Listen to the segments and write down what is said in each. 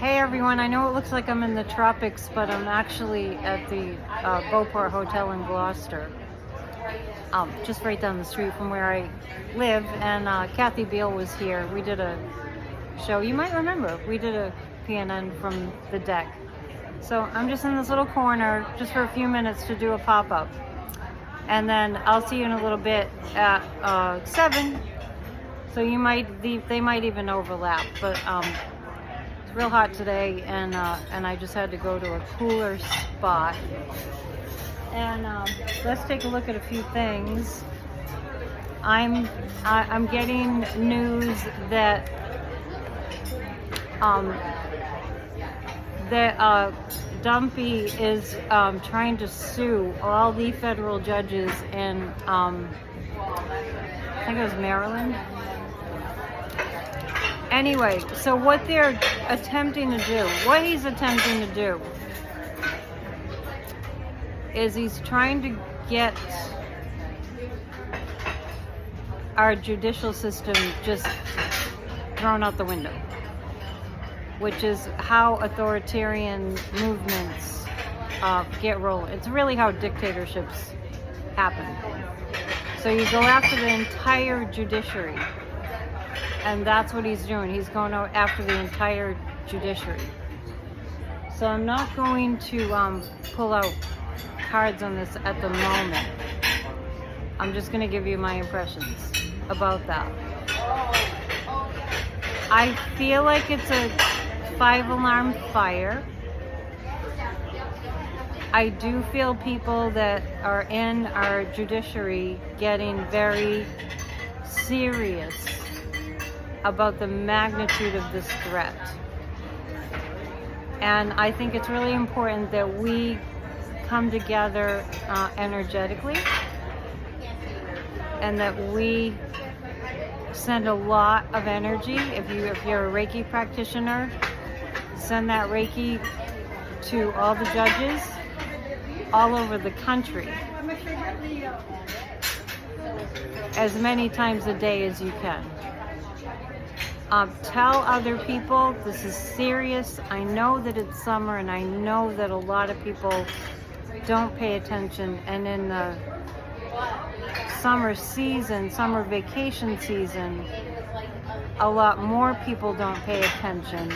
Hey everyone, I know it looks like I'm in the tropics, but I'm actually at the Beauport Hotel in Gloucester, just right down the street from where I live, and Kathy Beale was here. We did a show, you might remember, we did a PNN from the deck. So I'm just in this little corner just for a few minutes to do a pop-up. And then I'll see you in a little bit at 7, so they might even overlap, but it's real hot today, and I just had to go to a cooler spot. And let's take a look at a few things. I'm getting news that Dumpy is trying to sue all the federal judges in I think it was Maryland. Anyway, so what they're attempting to do, what he's attempting to do is he's trying to get our judicial system just thrown out the window, which is how authoritarian movements get rolling. It's really how dictatorships happen. So you go after the entire judiciary, and that's what he's doing. He's going out after the entire judiciary. So I'm not going to pull out cards on this at the moment. I'm just going to give you my impressions about that. I feel like it's a 5-alarm fire. I do feel people that are in our judiciary getting very serious about the magnitude of this threat. And I think it's really important that we come together energetically, and that we send a lot of energy. If you're a Reiki practitioner, send that Reiki to all the judges all over the country as many times a day as you can. Tell other people this is serious. I know that it's summer, and I know that a lot of people don't pay attention, and in the summer season, summer vacation season, a lot more people don't pay attention.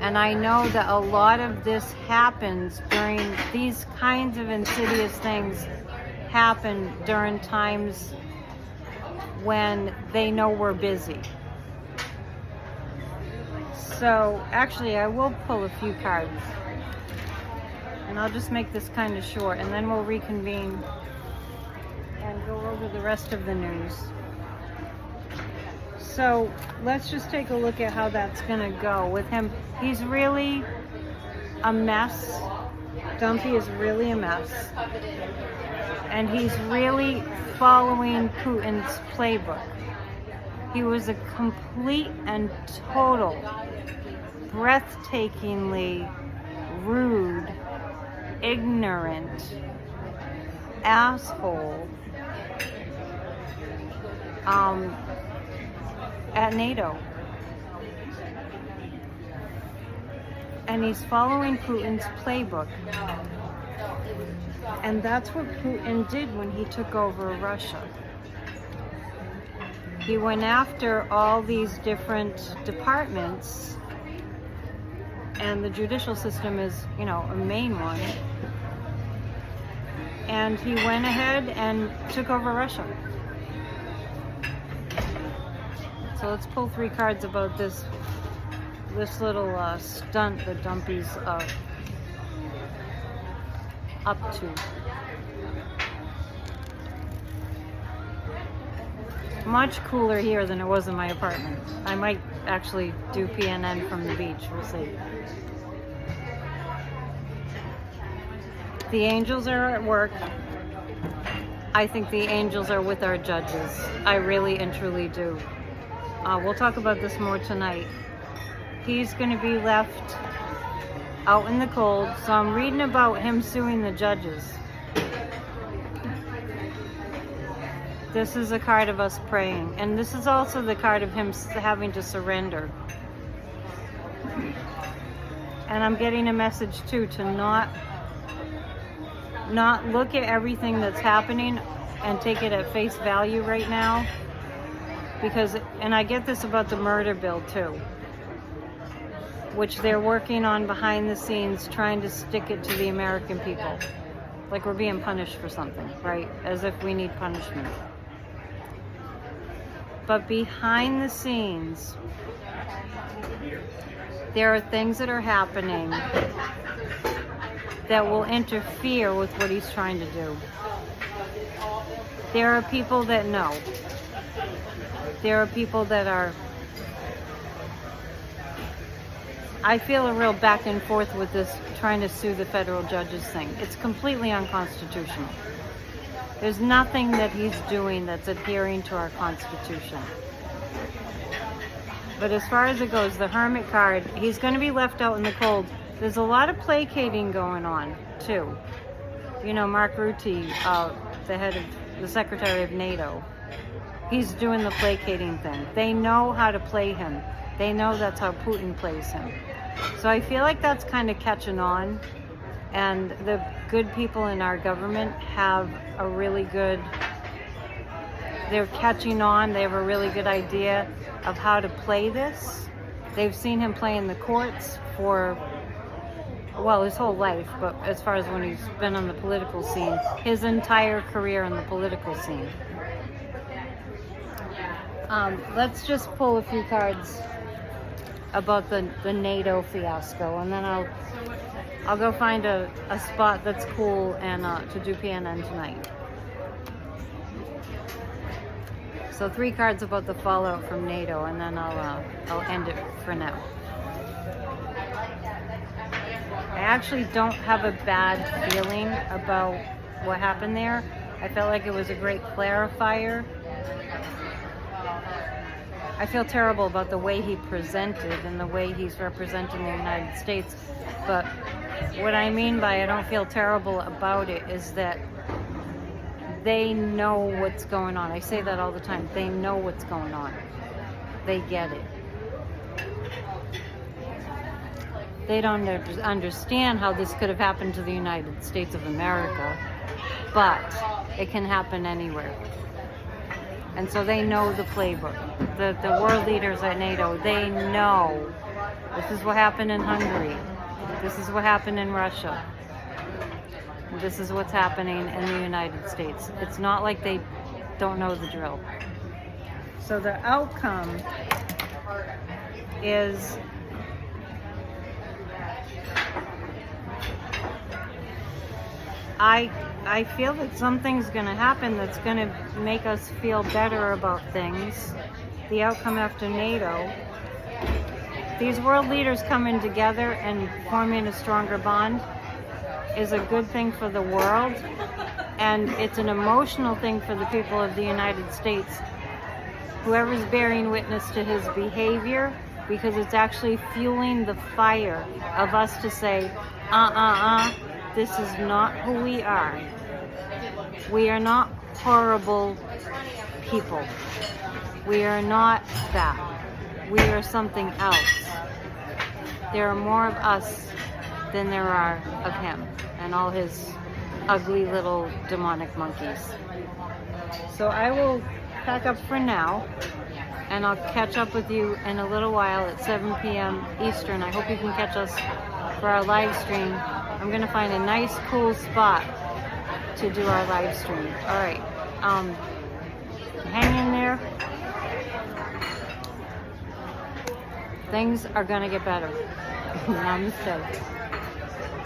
And I know that a lot of this happens during these kinds of insidious things happen during times when they know we're busy. So actually I will pull a few cards, and I'll just make this kind of short, and then we'll reconvene and go over the rest of the news. So let's just take a look at how that's gonna go with him. He's really a mess. Dumpy is really a mess. And he's really following Putin's playbook. He was a complete and total, breathtakingly rude, ignorant asshole at NATO. And he's following Putin's playbook. And that's what Putin did when he took over Russia. He went after all these different departments, and the judicial system is, a main one. And he went ahead and took over Russia. So let's pull 3 cards about this little stunt that Dumpy's up to. Much cooler here than it was in my apartment. I might actually do PNN from the beach, we'll see. The angels are at work. I think the angels are with our judges. I really and truly do. We'll talk about this more tonight. He's going to be left out in the cold, so I'm reading about him suing the judges. This is a card of us praying, and this is also the card of him having to surrender. And I'm getting a message too to not look at everything that's happening and take it at face value right now. Because, and I get this about the murder bill too, which they're working on behind the scenes, trying to stick it to the American people. Like we're being punished for something, right? As if we need punishment. But behind the scenes, there are things that are happening that will interfere with what he's trying to do. There are people that know. There are people that are... I feel a real back and forth with this trying to sue the federal judges thing. It's completely unconstitutional. There's nothing that he's doing that's adhering to our Constitution. But as far as it goes, the hermit card, he's going to be left out in the cold. There's a lot of placating going on, too. You know, Mark Rutte, the head of the Secretary of NATO, he's doing the placating thing. They know how to play him. They know that's how Putin plays him. So I feel like that's kind of catching on. And the good people in our government have a really good, they're catching on. They have a really good idea of how to play this. They've seen him play in the courts for, well, his whole life, but as far as when he's been on the political scene, his entire career on the political scene. Let's just pull a few cards about the NATO fiasco, and then I'll go find a spot that's cool and to do PNN tonight. So 3 cards about the fallout from NATO, and then I'll end it for now. I actually don't have a bad feeling about what happened there. I felt like it was a great clarifier. I feel terrible about the way he presented and the way he's representing the United States. But what I mean by I don't feel terrible about it is that they know what's going on. I say that all the time. They know what's going on. They get it. They don't understand how this could have happened to the United States of America, but it can happen anywhere. And so they know the playbook. The world leaders at NATO, they know this is what happened in Hungary. This is what happened in Russia. This is what's happening in the United States. It's not like they don't know the drill. So the outcome is I feel that something's going to happen that's going to make us feel better about things. The outcome after NATO. These world leaders coming together and forming a stronger bond is a good thing for the world, and it's an emotional thing for the people of the United States. Whoever's bearing witness to his behavior, because it's actually fueling the fire of us to say, this is not who we are. We are not horrible people. We are not that. We are something else. There are more of us than there are of him and all his ugly little demonic monkeys. So I will pack up for now, and I'll catch up with you in a little while at 7 p.m. Eastern. I hope you can catch us for our live stream. I'm going to find a nice, cool spot to do our live stream. All right. Hang in there. Things are going to get better. Namaste.